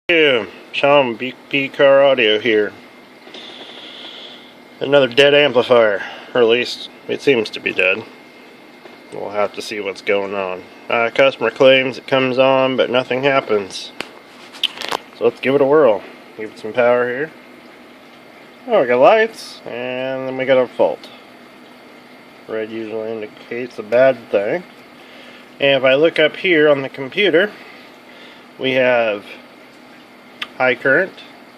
Yeah, Sean BP Car Audio here. Another dead amplifier, or at least it seems to be dead. We'll have to see what's going on. Customer claims it comes on, but nothing happens. So let's give it a whirl. Give it some power here. Oh, we got lights, and then we got a fault. Red usually indicates a bad thing. And if I look up here on the computer, we have high current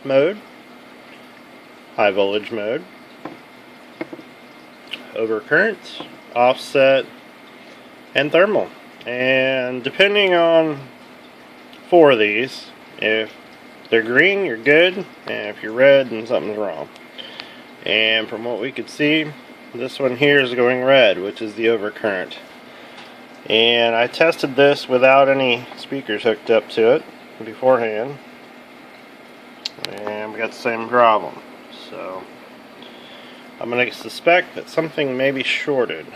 mode, high voltage mode, overcurrent, offset, and thermal. And depending on 4 of these, if they're green, you're good, and if you're red, then something's wrong. And from what we could see, this one here is going red, which is the overcurrent. And I tested this without any speakers hooked up to it beforehand, and we got the same problem. So I'm going to suspect that something may be shorted.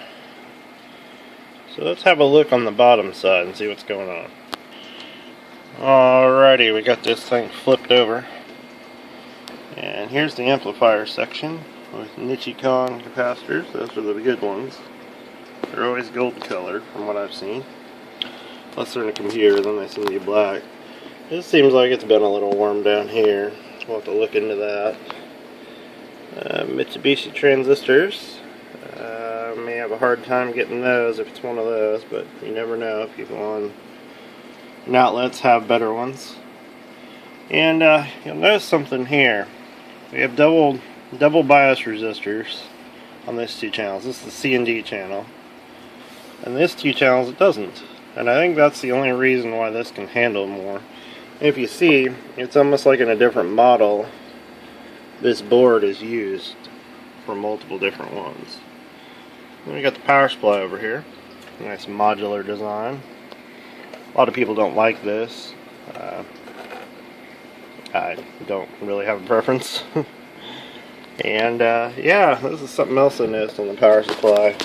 So let's have a look on the bottom side and see what's going on. Alrighty, we got this thing flipped over. And here's the amplifier section with Nichicon capacitors. Those are the good ones. They're always gold colored from what I've seen. Unless they're in a computer, then they seem to be black. This seems like it's been a little warm down here. We'll have to look into that. Mitsubishi transistors. May have a hard time getting those if it's one of those, but you never know. People on outlets have better ones. And you'll notice something here. We have double bias resistors on these 2 channels. This is the C and D channel. And this 2 channels it doesn't. And I think that's the only reason why this can handle more. If you see, it's almost like in a different model. This board is used for multiple different ones. Then we got the power supply over here. Nice modular design. A lot of people don't like this. I don't really have a preference. And yeah, this is something else I noticed on the power supply.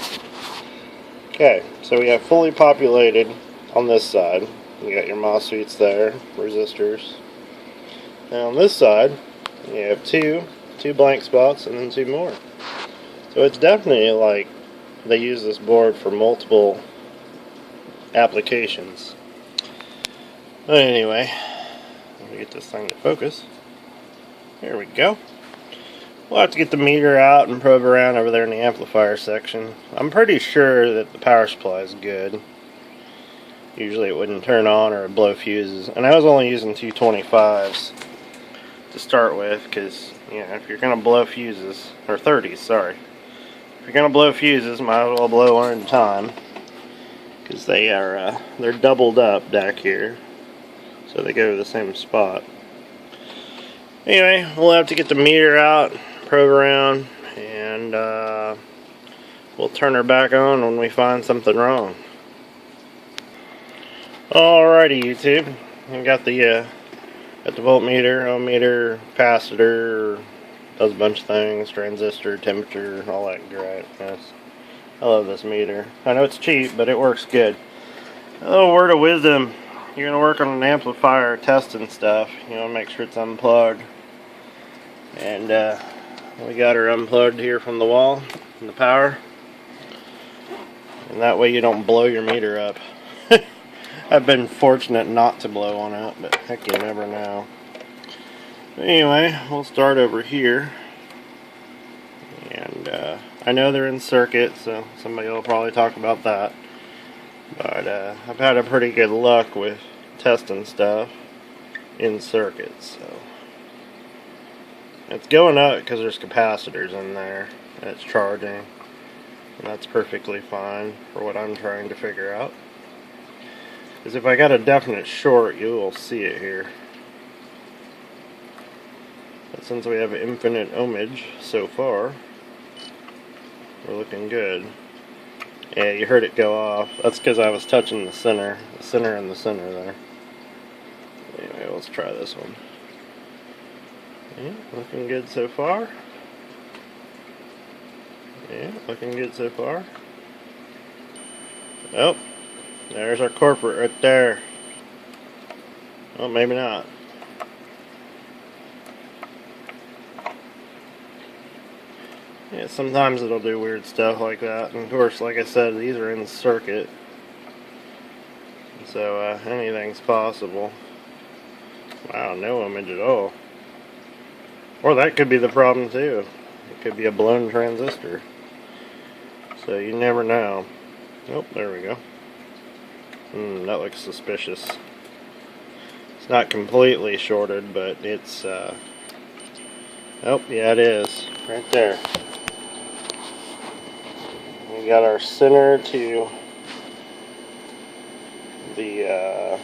Okay, so we have fully populated on this side. You got your MOSFETs there, resistors. And on this side, you have two blank spots and then 2 more. So it's definitely like they use this board for multiple applications. But anyway, let me get this thing to focus. Here we go. We'll have to get the meter out and probe around over there in the amplifier section. I'm pretty sure that the power supply is good. Usually it wouldn't turn on or blow fuses. And I was only using 225s to start with, because you know, if you're going to blow fuses, or 30s, sorry. If you're going to blow fuses, might as well blow one at a time, because they're doubled up back here, so they go to the same spot. Anyway, we'll have to get the meter out, probe around, and we'll turn her back on when we find something wrong. Alrighty, YouTube. We got the voltmeter, ohmmeter, capacitor, does a bunch of things, transistor, temperature, all that greatness. I love this meter. I know it's cheap, but it works good. A little word of wisdom. You're going to work on an amplifier testing stuff. You want to make sure it's unplugged. And we got her unplugged here from the wall and the power. And that way you don't blow your meter up. I've been fortunate not to blow on it, but heck, you never know. Anyway, we'll start over here. And I know they're in circuit, so somebody will probably talk about that. But I've had a pretty good luck with testing stuff in circuits. So it's going up because there's capacitors in there and it's charging. And that's perfectly fine for what I'm trying to figure out. Because if I got a definite short, you will see it here. But since we have infinite ohmage so far, we're looking good. Yeah, you heard it go off. That's because I was touching the center and the center there. Anyway, let's try this one. Yeah, looking good so far. Yeah, looking good so far. Oh, there's our corporate right there. Well, maybe not. Yeah, sometimes it'll do weird stuff like that. And of course, like I said, these are in circuit, so anything's possible. Wow, no image at all. Or that could be the problem too. It could be a blown transistor. So you never know. Oh, there we go. That looks suspicious. It's not completely shorted, but it's oh yeah, it is. Right there. We got our center to the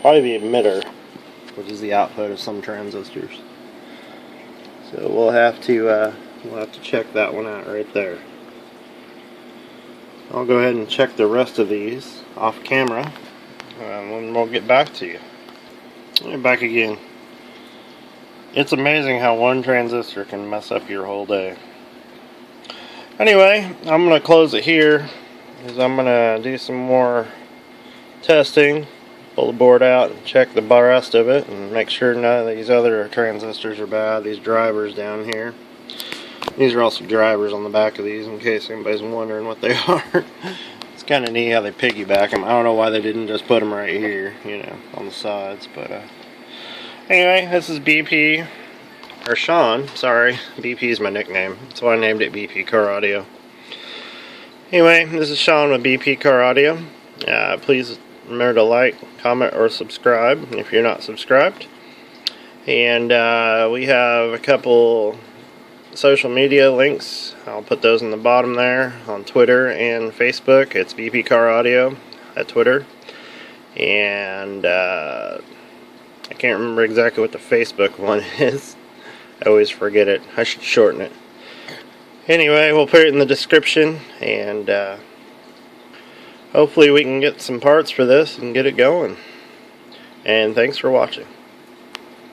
probably the emitter, which is the output of some transistors. So we'll have to check that one out right there. I'll go ahead and check the rest of these off camera, and then we'll get back to you. Back again. It's amazing how one transistor can mess up your whole day. Anyway, I'm going to close it here, because I'm going to do some more testing, pull the board out and check the rest of it, and make sure none of these other transistors are bad. These drivers down here. These are also drivers on the back of these, in case anybody's wondering what they are. It's kind of neat how they piggyback them. I don't know why they didn't just put them right here, you know, on the sides. But anyway, this is BP, or Sean, sorry. BP is my nickname. That's why I named it BP Car Audio. Anyway, this is Sean with BP Car Audio. Please remember to like, comment, or subscribe if you're not subscribed. And we have a couple social media links. I'll put those in the bottom there on Twitter and Facebook. It's BP Car Audio at Twitter. And I can't remember exactly what the Facebook one is. I always forget it. I should shorten it. Anyway, we'll put it in the description, and hopefully we can get some parts for this and get it going. And thanks for watching.